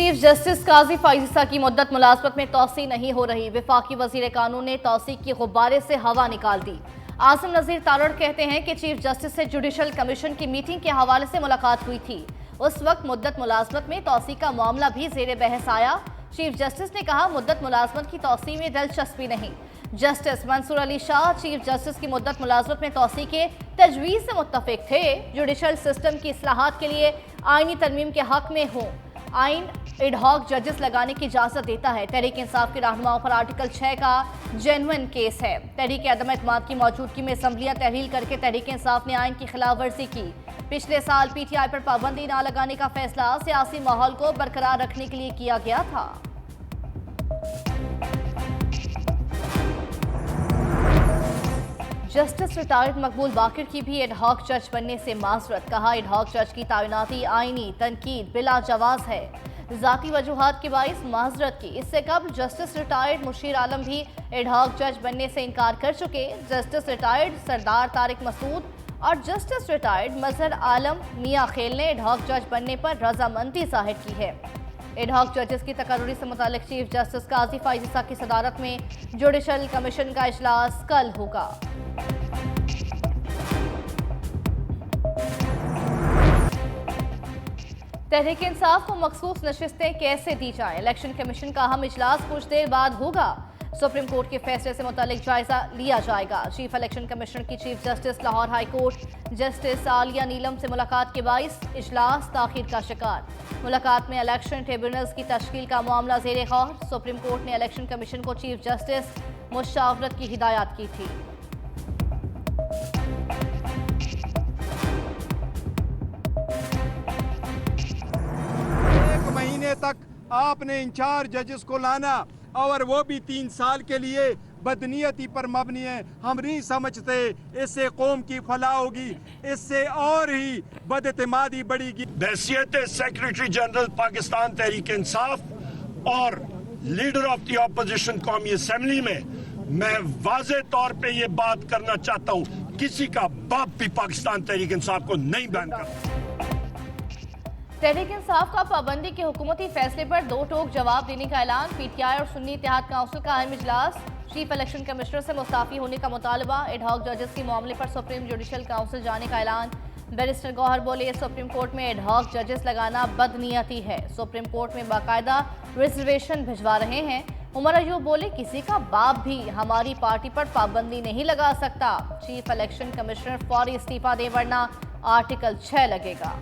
Chief justice काजी फाइज़ा की मुद्दत मुलाजमत में तोसी नहीं हो रही। वफाकी वजीर कानून ने तोसी की गुब्बारे से हवा निकाल दी। आसिम नज़ीर तारड़ कहते हैं कि चीफ जस्टिस से जुडिशल कमीशन की मीटिंग के हवाले से मुलाकात हुई थी। उस वक्त मुद्दत मुलाजमत में तोसी का मामला भी जेर बहस आया। चीफ जस्टिस ने कहा, मुद्दत मुलाजमत की तोसी में दिलचस्पी नहीं। Justice Mansoor Ali Shah chief justice की मुद्दत मुलाजमत में तोसी के तजवीज़ से मुत्तफिक थे। जुडिशल सिस्टम की इस्लाहात के लिए आईनी तरमीम के हक में हों। आइन एडहॉक जजेस लगाने की इजाजत देता है। तहरीक इंसाफ के रहनुमाओं पर आर्टिकल 6 का जेन्युइन केस है। तहरीक अदम एतमाद की मौजूदगी में असम्बलियां तहरील करके तहरीक इंसाफ ने आइन की खिलाफ वर्जी की। पिछले साल पीटीआई पर पाबंदी न लगाने का फैसला सियासी माहौल को बरकरार रखने के लिए किया गया था। जस्टिस रिटायर्ड मकबूल बाकिर की भी एडहॉक जज बनने से माजरत। कहा, एडहॉक जज की तैनाती आईनी तनकीद बिला जवाज है। जाती वजूहात के बाइस माजरत की। इससे कबल जस्टिस रिटायर्ड मुशीर आलम भी एडहॉक जज बनने से इनकार कर चुके। जस्टिस रिटायर्ड सरदार तारिक मसूद और जस्टिस रिटायर्ड मजहर आलम मियाँ खेल ने एडहॉक जज बनने पर रजामंदी जाहिर की है। एडहॉक जजेस की तकर्री से मुतालिक चीफ जस्टिस काजी फाइज़ा की सदारत में जुडिशल कमीशन का इजलास कल होगा। तहरीक इंसाफ को मखसूस नशिस्तें कैसे दी जाएं? इलेक्शन कमीशन का अहम इजलास कुछ देर बाद होगा। सुप्रीम कोर्ट के फैसले से मुतालिक जायजा लिया जाएगा। चीफ इलेक्शन कमिश्नर की chief justice Lahore high court justice Aliya Neelam से मुलाकात के बाइस इजलास ताखीर का शिकार। मुलाकात में इलेक्शन ट्रिब्यूनल्स की तश्कील का मामला जेर गौर। सुप्रीम कोर्ट ने इलेक्शन कमीशन को चीफ जस्टिस मुशावरत की हिदायत की थी। तक आपने इंचार्ज जजेस को लाना और वो भी 3 साल के लिए बदनीयती पर मबनी है। हम नहीं समझते इससे कौम की फलाह होगी, इससे और ही बदएतमादी बढ़ेगी। बहैसियत सेक्रेटरी जनरल पाकिस्तान तहरीक इंसाफ और लीडर ऑफ द ऑपोजिशन कौमी असेंबली में मैं वाज़े तौर पे ये बात करना चाहता हूँ, किसी का बाप भी पाकिस्तान तहरीक इंसाफ को नहीं बैन करता। तहरीक इंसाफ का पाबंदी के हुकूमती फैसले पर दो टोक जवाब देने का ऐलान। पीटीआई और सुन्नी इत्तेहाद काउंसिल का अहम इजलास। चीफ इलेक्शन कमिश्नर से मुस्ताफी होने का मुतालबा। एडहॉक जजेस के मामले पर सुप्रीम जुडिशल काउंसिल जाने का ऐलान। बैरिस्टर गौहर बोले, सुप्रीम कोर्ट में एडहॉक जजेस लगाना बदनीयती है। सुप्रीम कोर्ट में बाकायदा रिजर्वेशन भिजवा रहे हैं। उमर अयूब बोले, किसी का बाप भी हमारी पार्टी पर पाबंदी नहीं लगा सकता। चीफ इलेक्शन कमिश्नर फौरी इस्तीफा दे वरना आर्टिकल 6 लगेगा।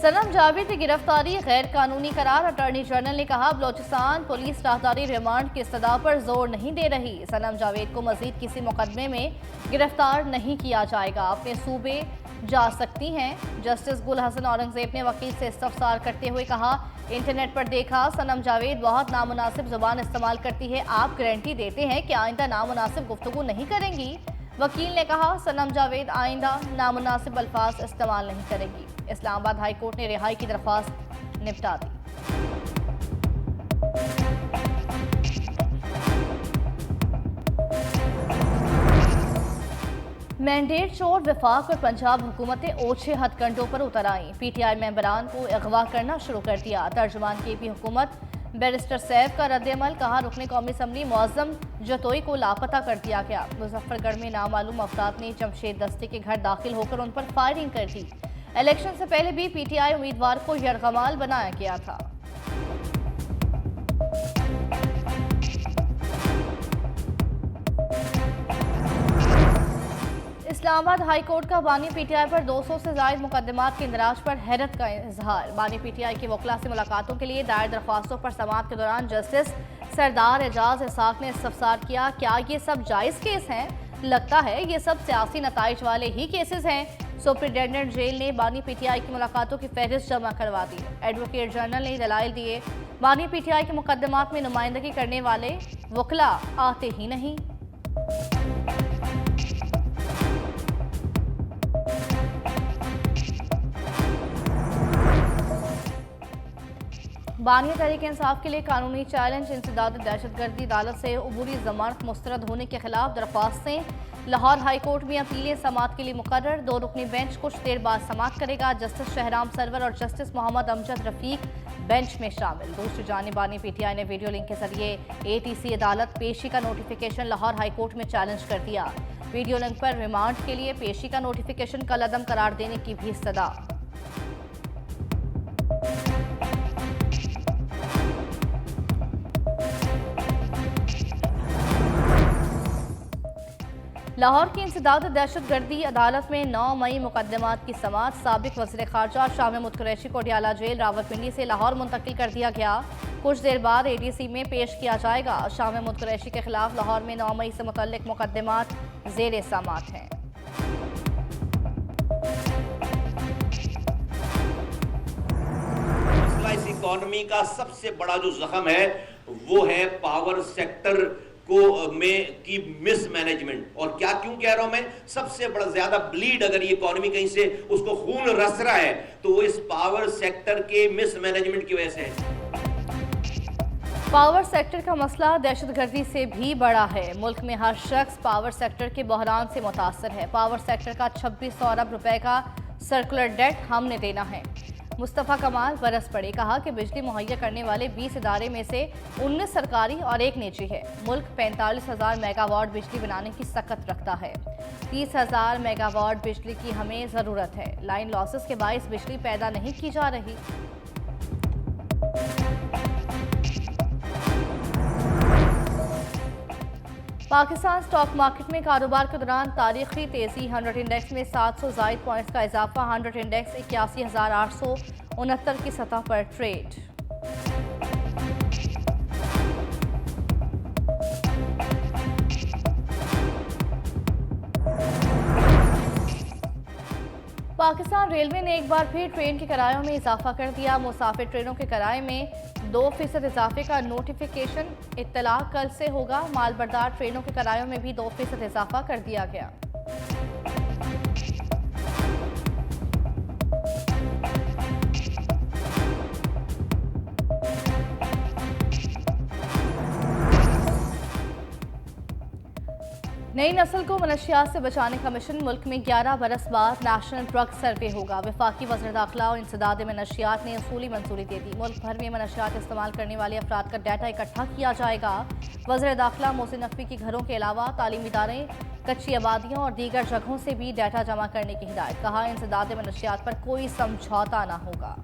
सनम जावेद की गिरफ्तारी गैर कानूनी करार। अटॉर्नी जनरल ने कहा, बलोचिस्तान पुलिस राहदारी रिमांड की इस्तदा पर जोर नहीं दे रही। सनम जावेद को मजीद किसी मुकदमे में गिरफ्तार नहीं किया जाएगा, अपने सूबे जा सकती हैं। जस्टिस गुल हसन औरंगजेब ने वकील से इस्तफसार करते हुए कहा, इंटरनेट पर देखा सनम जावेद बहुत नामुनासिब जुबान इस्तेमाल करती है। आप गारंटी देते हैं कि आइंदा नामुनासिब गुफ्तगू नहीं करेंगी? वकील ने कहा, सनम जावेद आइंदा नामुनासिब अल्फाज इस्तेमाल नहीं करेंगी। इस्लामाबाद हाई कोर्ट ने रिहाई की दरख्वास्त निपटा दी। मैंडेट चोर वफाक और पंजाब हुकूमतें ओछे हथकंडों पर उतर आईं। पीटीआई मेंबरान को अगवा करना शुरू कर दिया। तर्जुमान केपी हुकूमत बैरिस्टर सैफ का रद्द-ए-अमल। कहा, रुकने कौमी असम्बली मौज़म जतोई को लापता कर दिया गया। मुजफ्फरगढ़ में नामालूम अफराद ने जमशेद दस्ते के घर दाखिल होकर उन पर फायरिंग कर दी। इलेक्शन से पहले भी पीटीआई उम्मीदवार को यरगमाल बनाया गया था। इस्लामाबाद हाई कोर्ट का बानी पीटीआई पर 200 से ज्यादा मुकदमात के इंदराज पर हैरत का इजहार। बानी पीटीआई के वकला से मुलाकातों के लिए दायर दरख्वास्तों पर समाअत के दौरान जस्टिस सरदार एजाज इसाक ने इस्तफसार किया, क्या ये सब जायज़ केस हैं? लगता है ये सब सियासी नताइज वाले ही केसेस हैं। सुप्रिंटेंडेंट जेल ने बानी पीटीआई की मुलाकातों की फहरिस्त जमा करवा दी। एडवोकेट जनरल ने दलाइल दिए, बानी पीटीआई के मुकदमात में नुमाइंदगी करने वाले वकला आते ही नहीं। बानी तहरीक इंसाफ के लिए कानूनी चैलेंज, इंसदाद दहशतगर्दी अदालत से अबूरी जमानत मुस्तरद होने के खिलाफ दरख्वास्तें। लाहौर हाई कोर्ट में अपीलें समाअत के लिए मुकर्रर। 2 रुकनी बेंच कुछ देर बाद समाअत करेगा। जस्टिस शहराम सरवर और जस्टिस मोहम्मद अमजद रफीक बेंच में शामिल। दूसरी जानिब बानी पीटीआई ने वीडियो लिंक के जरिए एटीसी अदालत पेशी का नोटिफिकेशन लाहौर हाई कोर्ट में चैलेंज कर दिया। वीडियो लिंक पर रिमांड के लिए पेशी का नोटिफिकेशन कल अदम करार देने की भी सदा। लाहौर की इंसदाद दहशतगर्दी अदालत में 9 मई मुकदमात की समाअत। साबिक वज़ीर ख़ारजा शाह महमूद कुरैशी को अडयाला जेल रावलपिंडी से लाहौर मुंतकिल कर दिया गया। कुछ देर बाद एटीसी में पेश किया जाएगा। शाह महमूद कुरैशी के खिलाफ लाहौर में 9 मई से मुतल्लिक मुकदमात ज़ेर समाअत हैं। इस इकॉनमी का सबसे बड़ा जो जख्म है वो है पावर सेक्टर की मिसमैनेजमेंट। और क्या क्यों कह रहा हूं मैं, सबसे बड़ा ज्यादा ब्लीड अगर ये इकोनॉमी कहीं से उसको खून रस रहा है तो वो इस पावर सेक्टर के मिसमैनेजमेंट की वजह से है। पावर सेक्टर का मसला दहशतगर्दी से भी बड़ा है। मुल्क में हर शख्स पावर सेक्टर के बहरान से मुतासर है। पावर सेक्टर का 2600 अरब रुपए का सर्कुलर डेट हमने देना है। मुस्तफ़ा कमाल बरस पड़े, कहा कि बिजली मुहैया करने वाले 20 इदारे में से 19 सरकारी और 1 निजी है। मुल्क 45,000 मेगावाट बिजली बनाने की सकत रखता है। 30,000 मेगावाट बिजली की हमें ज़रूरत है। लाइन लॉसेस के बायस बिजली पैदा नहीं की जा रही। पाकिस्तान स्टॉक मार्केट में कारोबार के दौरान तारीखी तेजी। 100 इंडेक्स में 700 जायद पॉइंट्स का इजाफा। 100 इंडेक्स 81,869 की सतह पर ट्रेड। पाकिस्तान रेलवे ने एक बार फिर ट्रेन के किरायों में इजाफा कर दिया। मुसाफिर ट्रेनों के किराए में 2% इजाफे का नोटिफिकेशन इत्तला कल से होगा। मालबरदार ट्रेनों के किरायों में भी 2% इजाफा कर दिया गया। नई नस्ल को मनशियात से बचाने का मिशन। मुल्क में 11 बरस बाद नेशनल ड्रग सर्वे होगा। वफाकी वज़ीर दाखिला और इंसदाद मनशियात ने असूली मंजूरी दे दी। मुल्क भर में मनशियात इस्तेमाल करने वाले अफराद का डाटा इकट्ठा किया जाएगा। वज़ीर दाखिला मोहसिन नकवी की घरों के अलावा तालीमी इदारे, कच्ची आबादियों और दीगर जगहों से भी डाटा जमा करने की हिदायत। कहा इंसदाद मनशियात पर कोई समझौता न होगा।